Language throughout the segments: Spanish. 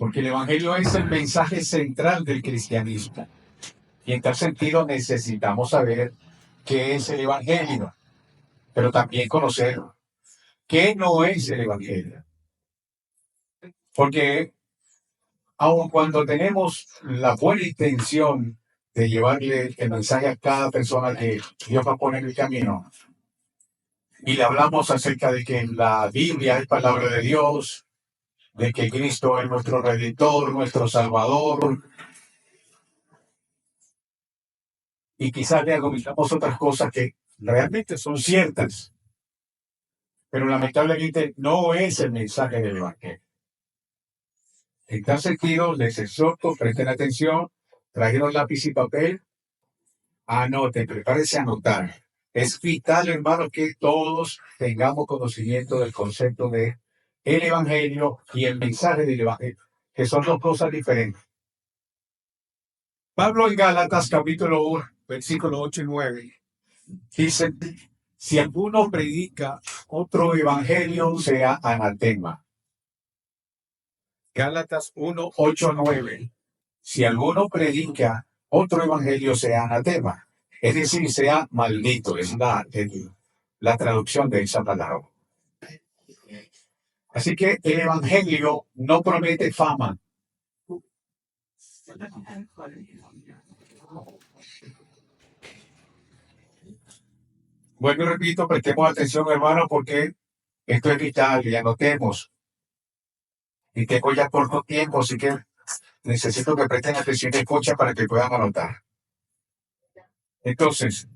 porque el Evangelio es el mensaje central del cristianismo. Y en tal sentido necesitamos saber qué es el Evangelio, pero también conocer qué no es el Evangelio. Porque aun cuando tenemos la buena intención de llevarle el mensaje a cada persona que Dios va a poner en el camino, y le hablamos acerca de que la Biblia es palabra de Dios, de que Cristo es nuestro Redentor, nuestro Salvador, y quizás le argumentamos otras cosas que realmente son ciertas, pero lamentablemente no es el mensaje del Evangelio. En tal sentido, les exhorto, presten atención, trajeron lápiz y papel, anoten, prepárense a anotar. Es vital, hermano, que todos tengamos conocimiento del concepto de el Evangelio y el mensaje del Evangelio, que son dos cosas diferentes. Pablo en Gálatas capítulo 1, versículos 8 y 9, dice, si alguno predica otro evangelio, sea anatema. Gálatas 1, 8, 9. Si alguno predica otro evangelio, sea anatema. Es decir, sea maldito. Es la traducción de esa palabra. Así que el evangelio no promete fama. Bueno, y repito, prestemos atención, hermano, porque esto es vital y anotemos. Y tengo ya corto tiempo, así que necesito que presten atención y escucha para que puedan anotar. Entonces,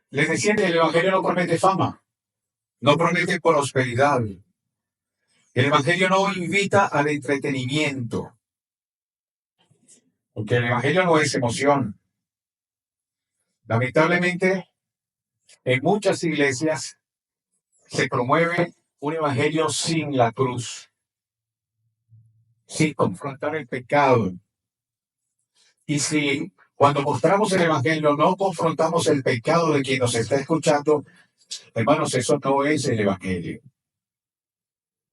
les decía que el Evangelio no promete fama, no promete prosperidad. El Evangelio no invita al entretenimiento, porque el Evangelio no es emoción. Lamentablemente, en muchas iglesias se promueve un Evangelio sin la cruz, sin confrontar el pecado. Y si cuando mostramos el Evangelio no confrontamos el pecado de quien nos está escuchando, hermanos, eso no es el Evangelio.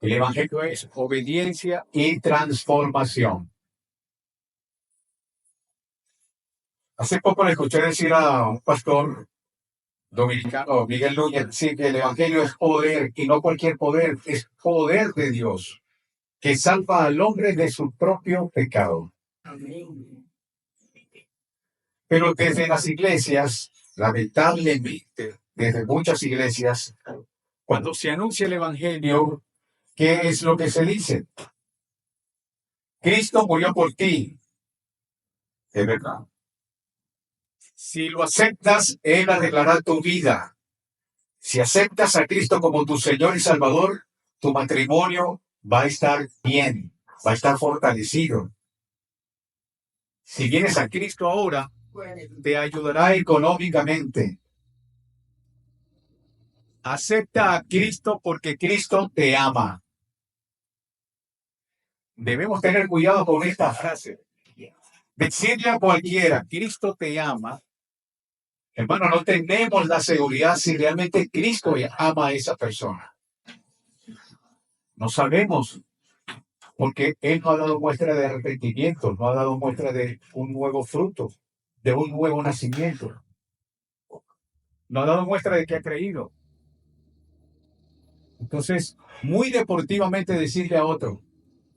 El Evangelio es obediencia y transformación. Hace poco le escuché decir a un pastor dominicano, Miguel Núñez, decir que el Evangelio es poder y no cualquier poder, es poder de Dios que salva al hombre de su propio pecado. Pero desde las iglesias, lamentablemente, desde muchas iglesias, cuando se anuncia el Evangelio, ¿qué es lo que se dice? Cristo murió por ti. Es verdad. Si lo aceptas, Él arreglará tu vida. Si aceptas a Cristo como tu Señor y Salvador, tu matrimonio va a estar bien, va a estar fortalecido. Si vienes a Cristo ahora, te ayudará económicamente. Acepta a Cristo porque Cristo te ama. Debemos tener cuidado con esta frase. Decirle a cualquiera, Cristo te ama. Hermano, no tenemos la seguridad si realmente Cristo ama a esa persona. No sabemos, porque Él no ha dado muestra de arrepentimiento, no ha dado muestra de un nuevo fruto, de un nuevo nacimiento. No ha dado muestra de que ha creído. Entonces, muy deportivamente decirle a otro,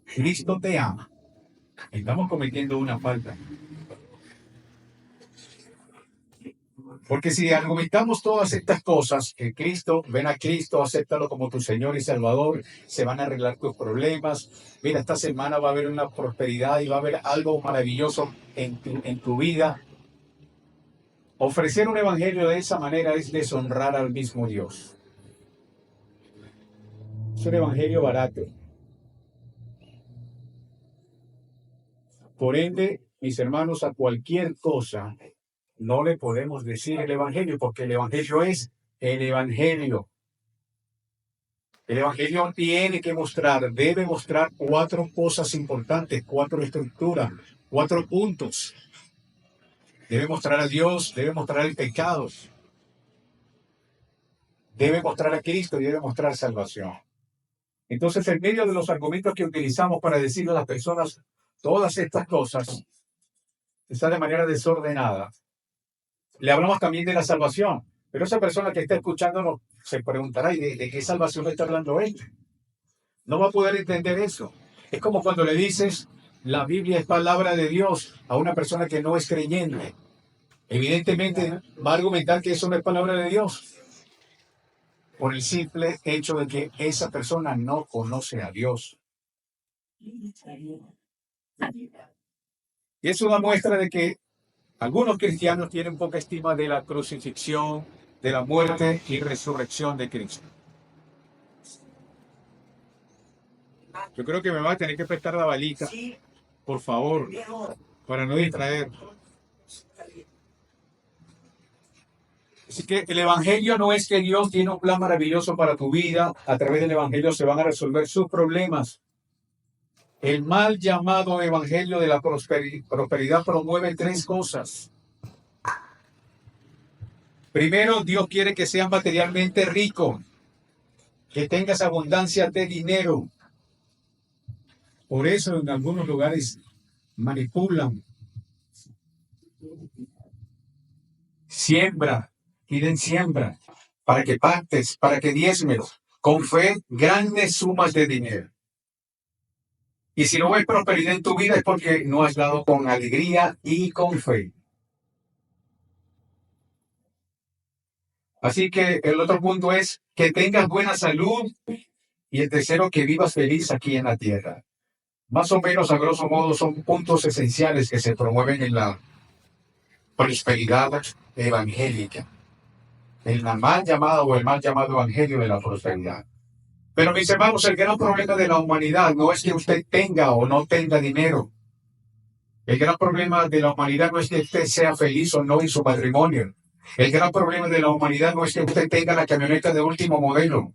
Cristo te ama. Estamos cometiendo una falta. Porque si argumentamos todas estas cosas, que Cristo, ven a Cristo, acéptalo como tu Señor y Salvador, se van a arreglar tus problemas, mira, esta semana va a haber una prosperidad y va a haber algo maravilloso en tu vida. Ofrecer un evangelio de esa manera es deshonrar al mismo Dios. Es un evangelio barato. Por ende, mis hermanos, a cualquier cosa no le podemos decir el evangelio, porque el evangelio es el evangelio. El evangelio tiene que mostrar, debe mostrar 4 cosas importantes, 4 estructuras, 4 puntos. Debe mostrar a Dios, debe mostrar el pecado, debe mostrar a Cristo y debe mostrar salvación. Entonces, en medio de los argumentos que utilizamos para decirle a las personas todas estas cosas, está de manera desordenada. Le hablamos también de la salvación, pero esa persona que está escuchándonos se preguntará, ¿y de qué salvación está hablando él? No va a poder entender eso. Es como cuando le dices, la Biblia es palabra de Dios a una persona que no es creyente. Evidentemente va a argumentar que eso no es palabra de Dios, por el simple hecho de que esa persona no conoce a Dios. Y es una muestra de que algunos cristianos tienen poca estima de la crucifixión, de la muerte y resurrección de Cristo. Yo creo que me va a tener que prestar la balita, por favor, para no distraer. Así que el Evangelio no es que Dios tiene un plan maravilloso para tu vida. A través del Evangelio se van a resolver sus problemas. El mal llamado Evangelio de la prosperidad promueve tres cosas. Primero, Dios quiere que seas materialmente rico, que tengas abundancia de dinero. Por eso en algunos lugares manipulan. Siembra, piden siembra, para que pactes, para que diezmes, con fe, grandes sumas de dinero. Y si no ves prosperidad en tu vida es porque no has dado con alegría y con fe. Así que el otro punto es que tengas buena salud y el tercero, que vivas feliz aquí en la tierra. Más o menos, a grosso modo, son puntos esenciales que se promueven en la prosperidad evangélica. El mal llamado o el mal llamado evangelio de la prosperidad. Pero mis hermanos, el gran problema de la humanidad no es que usted tenga o no tenga dinero. El gran problema de la humanidad no es que usted sea feliz o no en su matrimonio. El gran problema de la humanidad no es que usted tenga la camioneta de último modelo.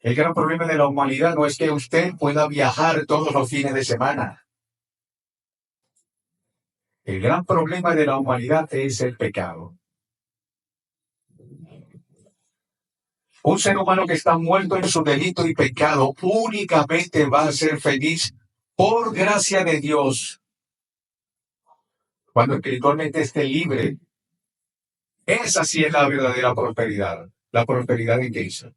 El gran problema de la humanidad no es que usted pueda viajar todos los fines de semana. El gran problema de la humanidad es el pecado. Un ser humano que está muerto en su delito y pecado únicamente va a ser feliz por gracia de Dios cuando espiritualmente esté libre. Esa sí es la verdadera prosperidad, la prosperidad en Cristo.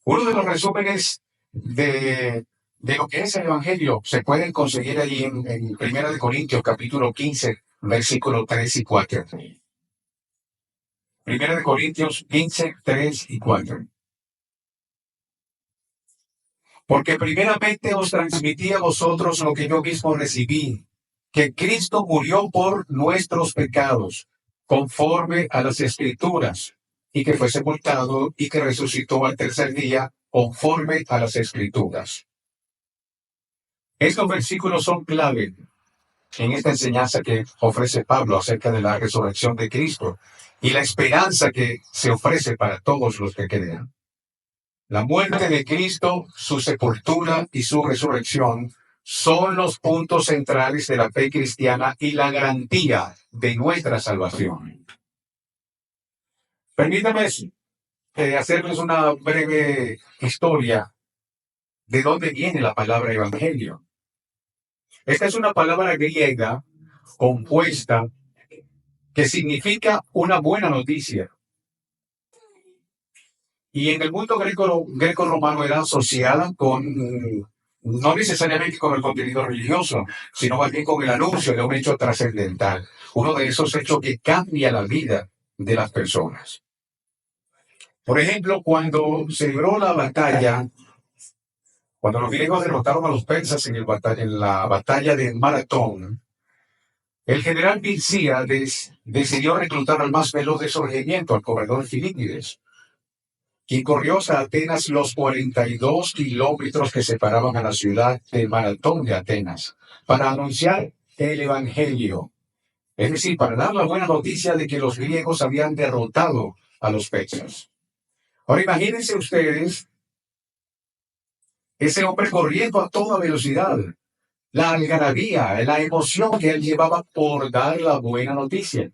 Uno de los resúmenes de lo que es el Evangelio se pueden conseguir allí en 1 Corintios capítulo 15, versículos 3 y 4. 1 Corintios 15, 3 y 4. Porque primeramente os transmití a vosotros lo que yo mismo recibí, que Cristo murió por nuestros pecados, conforme a las Escrituras, y que fue sepultado y que resucitó al tercer día, conforme a las Escrituras. Estos versículos son clave en esta enseñanza que ofrece Pablo acerca de la resurrección de Cristo y la esperanza que se ofrece para todos los que crean. La muerte de Cristo, su sepultura y su resurrección son los puntos centrales de la fe cristiana y la garantía de nuestra salvación. Permítame hacerles una breve historia de dónde viene la palabra evangelio. Esta es una palabra griega compuesta que significa una buena noticia. Y en el mundo greco-romano era asociada con, no necesariamente con el contenido religioso, sino más bien con el anuncio de un hecho trascendental. Uno de esos hechos que cambia la vida de las personas. Por ejemplo, cuando se libró la batalla, cuando los griegos derrotaron a los persas en la batalla de Maratón, el general Milcíades decidió reclutar al más veloz de su regimiento, al corredor Filípides, quien corrió hasta Atenas los 42 kilómetros que separaban a la ciudad del Maratón de Atenas, para anunciar el Evangelio. Es decir, para dar la buena noticia de que los griegos habían derrotado a los persas. Ahora imagínense ustedes ese hombre corriendo a toda velocidad, la algarabía, la emoción que él llevaba por dar la buena noticia.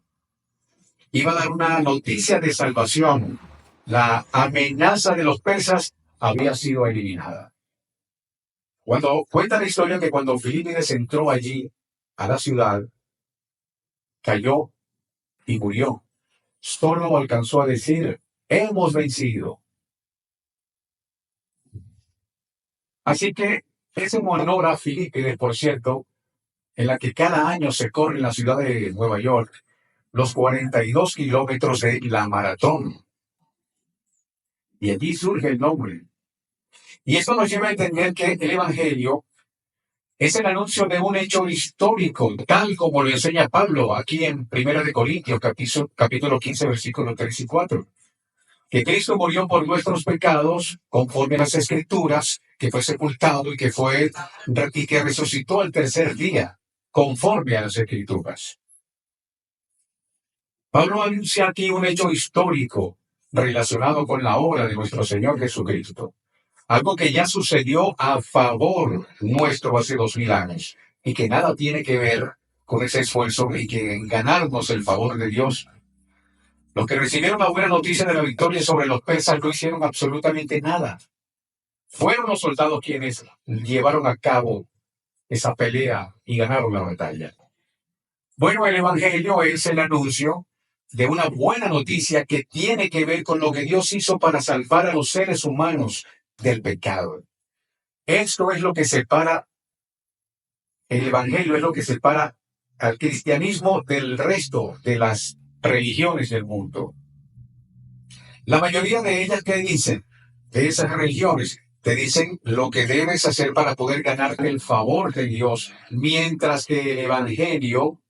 Iba a dar una noticia de salvación. La amenaza de los persas había sido eliminada. Cuando cuenta la historia que cuando Filipides entró allí a la ciudad, cayó y murió. Solo alcanzó a decir, hemos vencido. Así que es un honor a Filipides, por cierto, en la que cada año se corre en la ciudad de Nueva York los 42 kilómetros de la maratón. Y allí surge el nombre. Y esto nos lleva a entender que el Evangelio es el anuncio de un hecho histórico, tal como lo enseña Pablo aquí en 1 de Corintios, capítulo 15, versículos 3 y 4. Que Cristo murió por nuestros pecados, conforme a las Escrituras, que fue sepultado y que resucitó el tercer día, conforme a las Escrituras. Pablo anuncia aquí un hecho histórico relacionado con la obra de nuestro Señor Jesucristo. Algo que ya sucedió a favor nuestro hace 2000 años y que nada tiene que ver con ese esfuerzo y que ganarnos el favor de Dios. Los que recibieron la buena noticia de la victoria sobre los persas no hicieron absolutamente nada. Fueron los soldados quienes llevaron a cabo esa pelea y ganaron la batalla. Bueno, el Evangelio es el anuncio de una buena noticia que tiene que ver con lo que Dios hizo para salvar a los seres humanos del pecado. Esto es lo que separa, el Evangelio es lo que separa al cristianismo del resto de las religiones del mundo. La mayoría de ellas, ¿qué dicen? De esas religiones, te dicen lo que debes hacer para poder ganarte el favor de Dios, mientras que el Evangelio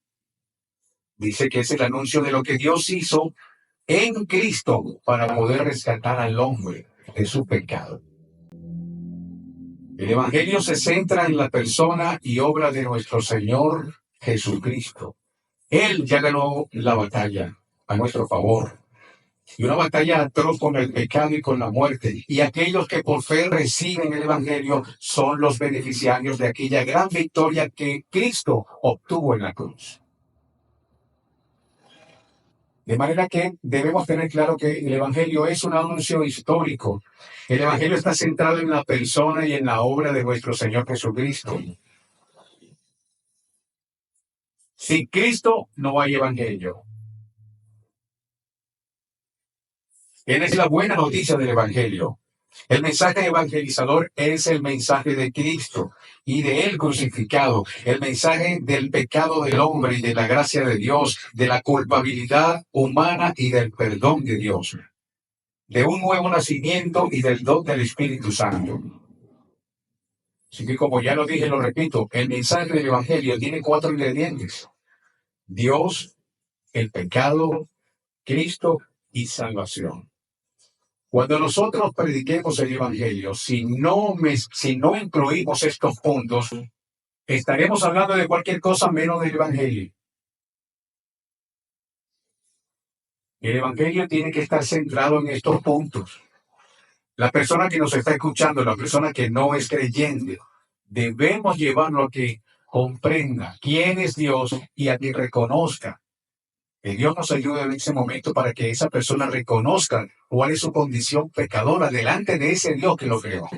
dice que es el anuncio de lo que Dios hizo en Cristo para poder rescatar al hombre de su pecado. El Evangelio se centra en la persona y obra de nuestro Señor Jesucristo. Él ya ganó la batalla a nuestro favor. Y una batalla atroz con el pecado y con la muerte. Y aquellos que por fe reciben el Evangelio son los beneficiarios de aquella gran victoria que Cristo obtuvo en la cruz. De manera que debemos tener claro que el Evangelio es un anuncio histórico. El Evangelio está centrado en la persona y en la obra de nuestro Señor Jesucristo. Sin Cristo no hay Evangelio. Él es la buena noticia del Evangelio. El mensaje evangelizador es el mensaje de Cristo y de Él crucificado, el mensaje del pecado del hombre y de la gracia de Dios, de la culpabilidad humana y del perdón de Dios, de un nuevo nacimiento y del don del Espíritu Santo. Así que como ya lo dije, lo repito, el mensaje del Evangelio tiene 4 ingredientes: Dios, el pecado, Cristo y salvación. Cuando nosotros prediquemos el Evangelio, si no incluimos estos puntos, estaremos hablando de cualquier cosa menos del Evangelio. El Evangelio tiene que estar centrado en estos puntos. La persona que nos está escuchando, la persona que no es creyente, debemos llevarlo a que comprenda quién es Dios y a que reconozca. Que Dios nos ayude en ese momento para que esa persona reconozca cuál es su condición pecadora delante de ese Dios que lo creó.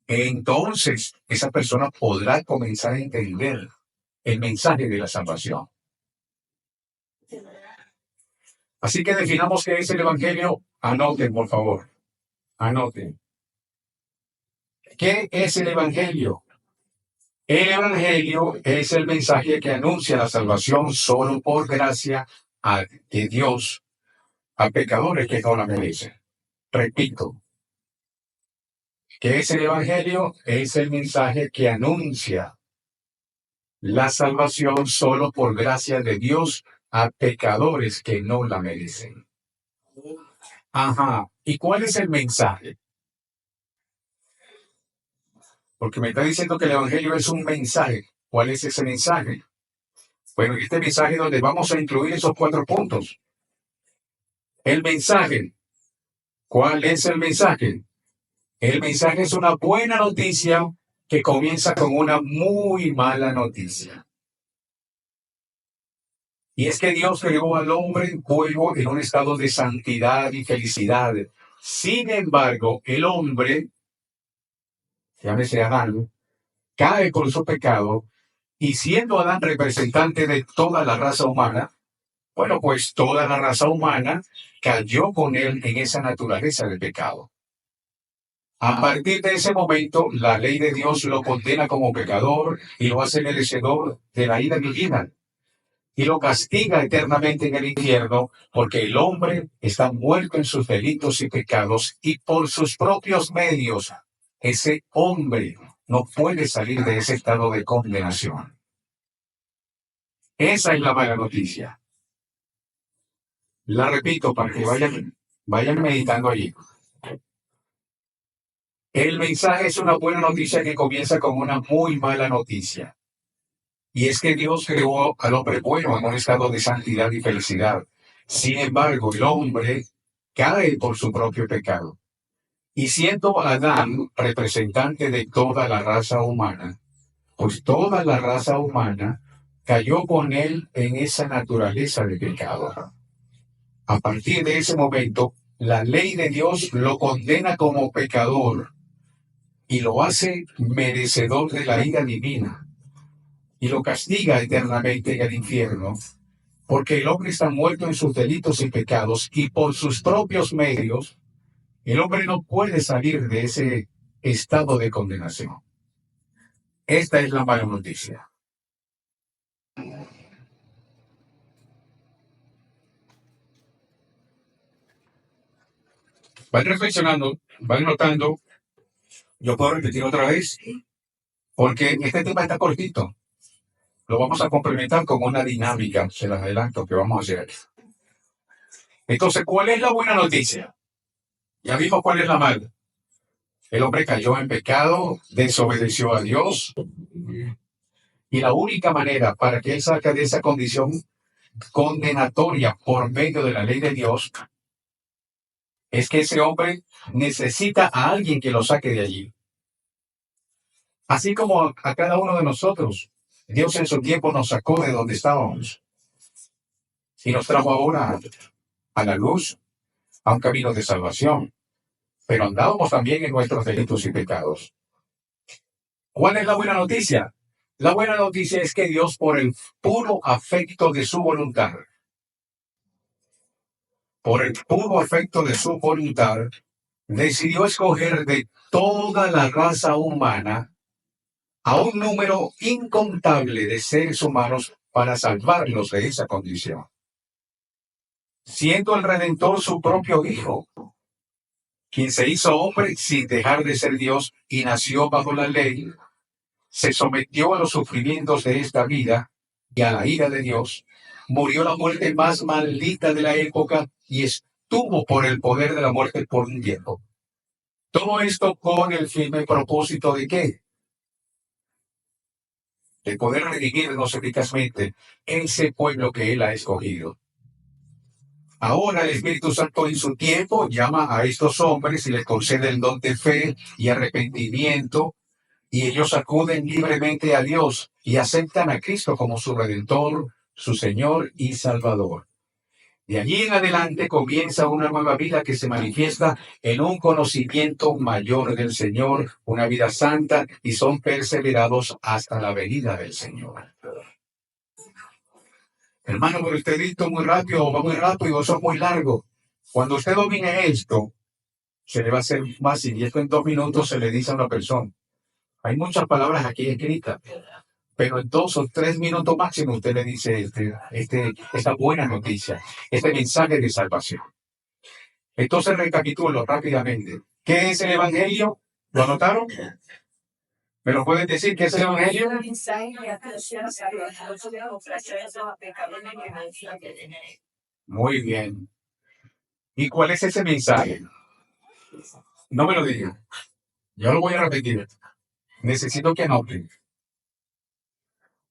Entonces, esa persona podrá comenzar a entender el mensaje de la salvación. Así que definamos qué es el Evangelio. Anoten, por favor. Anoten. ¿Qué es el Evangelio? El Evangelio es el mensaje que anuncia la salvación solo por gracia de Dios a pecadores que no la merecen. Repito, ¿qué es el Evangelio? Es el mensaje que anuncia la salvación solo por gracia de Dios a pecadores que no la merecen. Ajá. ¿Y cuál es el mensaje? Porque me está diciendo que el Evangelio es un mensaje. ¿Cuál es ese mensaje? Bueno, este mensaje es donde vamos a incluir esos 4 puntos. El mensaje. ¿Cuál es el mensaje? El mensaje es una buena noticia que comienza con una muy mala noticia. Y es que Dios creó al hombre bueno en un estado de santidad y felicidad. Sin embargo, el hombre, llámese Adán, cae por su pecado y siendo Adán representante de toda la raza humana, bueno, pues toda la raza humana cayó con él en esa naturaleza del pecado. A partir de ese momento, la ley de Dios lo condena como pecador y lo hace merecedor de la ira divina y lo castiga eternamente en el infierno porque el hombre está muerto en sus delitos y pecados y por sus propios medios ese hombre no puede salir de ese estado de condenación. Esa es la mala noticia. La repito para que vayan meditando allí. El mensaje es una buena noticia que comienza con una muy mala noticia. Y es que Dios creó al hombre bueno en un estado de santidad y felicidad. Sin embargo, el hombre cae por su propio pecado. Y siendo Adán representante de toda la raza humana, pues toda la raza humana cayó con él en esa naturaleza de pecado. A partir de ese momento, la ley de Dios lo condena como pecador y lo hace merecedor de la ira divina y lo castiga eternamente en el infierno, porque el hombre está muerto en sus delitos y pecados y por sus propios medios el hombre no puede salir de ese estado de condenación. Esta es la mala noticia. Van reflexionando, van notando. Yo puedo repetir otra vez, porque este tema está cortito. Lo vamos a complementar con una dinámica, se las adelanto que vamos a hacer. Entonces, ¿cuál es la buena noticia? Ya vimos cuál es la mala. El hombre cayó en pecado, desobedeció a Dios, y la única manera para que él salga de esa condición condenatoria por medio de la ley de Dios es que ese hombre necesita a alguien que lo saque de allí. Así como a cada uno de nosotros, Dios en su tiempo nos sacó de donde estábamos y nos trajo ahora a la luz, a un camino de salvación, pero andábamos también en nuestros delitos y pecados. ¿Cuál es la buena noticia? La buena noticia es que Dios, por el puro afecto de su voluntad, decidió escoger de toda la raza humana a un número incontable de seres humanos para salvarlos de esa condición. Siendo el Redentor su propio Hijo, quien se hizo hombre sin dejar de ser Dios y nació bajo la ley, se sometió a los sufrimientos de esta vida y a la ira de Dios, murió la muerte más maldita de la época y estuvo por el poder de la muerte por un tiempo. Todo esto con el firme propósito de ¿qué? De poder redimirnos eficazmente ese pueblo que Él ha escogido. Ahora el Espíritu Santo en su tiempo llama a estos hombres y les concede el don de fe y arrepentimiento, y ellos acuden libremente a Dios y aceptan a Cristo como su Redentor, su Señor y Salvador. De allí en adelante comienza una nueva vida que se manifiesta en un conocimiento mayor del Señor, una vida santa, y son perseverados hasta la venida del Señor. Hermano, pero usted dictó muy rápido, o va muy rápido, o eso es muy largo. Cuando usted domine esto, se le va a hacer fácil, y esto en 2 minutos se le dice a una persona. Hay muchas palabras aquí escritas, pero en 2 o 3 minutos máximo usted le dice esta buena noticia, este mensaje de salvación. Entonces recapitulo rápidamente. ¿Qué es el Evangelio? ¿Lo anotaron? ¿Me lo pueden decir qué es el Evangelio? Muy bien. ¿Y cuál es ese mensaje? No me lo digan. Yo lo voy a repetir. Necesito que anoten.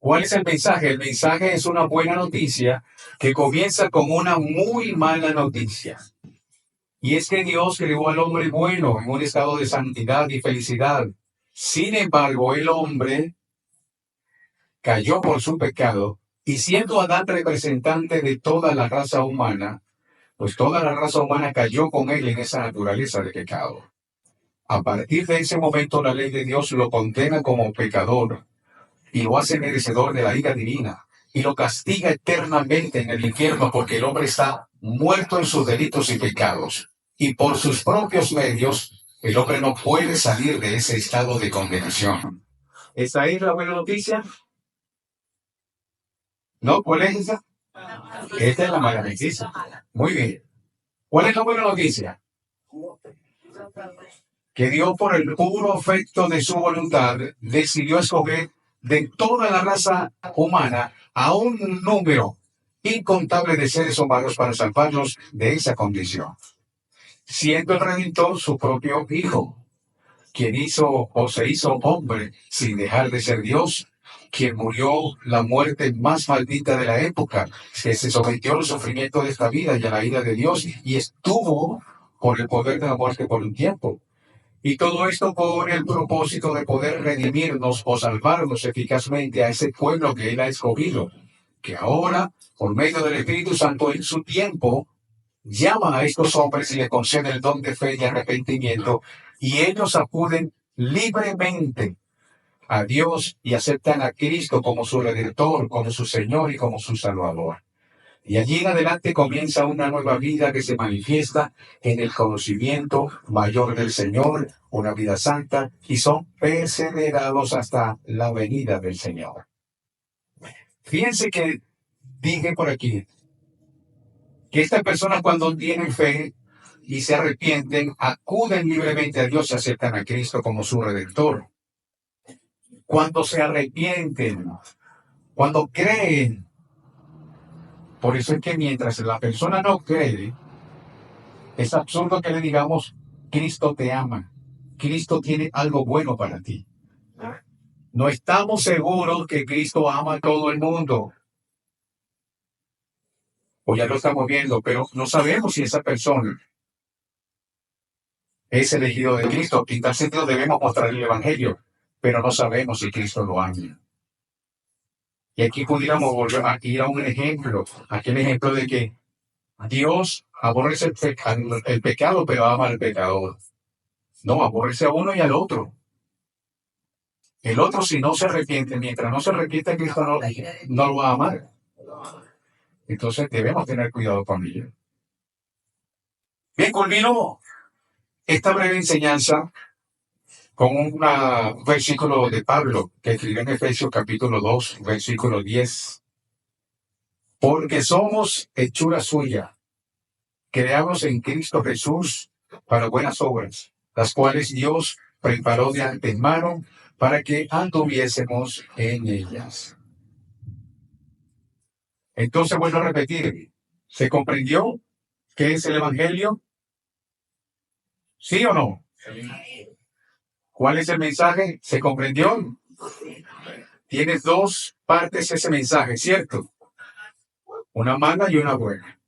¿Cuál es el mensaje? El mensaje es una buena noticia que comienza con una muy mala noticia. Y es que Dios creó al hombre bueno en un estado de santidad y felicidad. Sin embargo, el hombre cayó por su pecado Y siendo Adán representante de toda la raza humana, pues toda la raza humana cayó con él en esa naturaleza de pecado. A partir de ese momento la ley de Dios lo condena como pecador y lo hace merecedor de la ira divina y lo castiga eternamente en el infierno porque el hombre está muerto en sus delitos y pecados. Y por sus propios medios, el hombre no puede salir de ese estado de condenación. ¿Esa es la buena noticia? ¿No? ¿Cuál es esa? Esta es la mala noticia. Muy bien. ¿Cuál es la buena noticia? Que Dios, por el puro afecto de su voluntad, decidió escoger de toda la raza humana a un número incontable de seres humanos para salvarlos de esa condición, siendo el Redentor su propio Hijo, quien hizo o se hizo hombre sin dejar de ser Dios, quien murió la muerte más maldita de la época, que se sometió al sufrimiento de esta vida y a la ira de Dios, y estuvo por el poder de la muerte por un tiempo. Y todo esto con el propósito de poder redimirnos o salvarnos eficazmente a ese pueblo que Él ha escogido, que ahora, por medio del Espíritu Santo, en su tiempo, llama a estos hombres y le concede el don de fe y arrepentimiento, y ellos acuden libremente a Dios y aceptan a Cristo como su Redentor, como su Señor y como su Salvador. Y allí en adelante comienza una nueva vida que se manifiesta en el conocimiento mayor del Señor, una vida santa, y son perseverados hasta la venida del Señor. Fíjense que dije por aquí que estas personas cuando tienen fe y se arrepienten, acuden libremente a Dios y aceptan a Cristo como su Redentor. Cuando se arrepienten, cuando creen. Por eso es que mientras la persona no cree, es absurdo que le digamos, Cristo te ama, Cristo tiene algo bueno para ti. No estamos seguros que Cristo ama a todo el mundo. O ya lo estamos viendo, pero no sabemos si esa persona es elegido de Cristo. En tal sentido debemos mostrar el Evangelio, pero no sabemos si Cristo lo ama. Y aquí pudiéramos volver a ir a un ejemplo, aquel ejemplo de que Dios aborrece el pecado, pero ama al pecador. No, aborrece a uno y al otro. El otro, si no se arrepiente, mientras no se arrepiente, Cristo no lo va a amar. Entonces debemos tener cuidado con ello. Bien, culmino esta breve enseñanza con un versículo de Pablo que escribió en Efesios capítulo 2, versículo 10. Porque somos hechura suya, creados en Cristo Jesús para buenas obras, las cuales Dios preparó de antemano para que anduviésemos en ellas. Entonces vuelvo a repetir, ¿se comprendió qué es el Evangelio? ¿Sí o no? ¿Cuál es el mensaje? ¿Se comprendió? Tiene dos partes ese mensaje, ¿cierto? Una mala y una buena.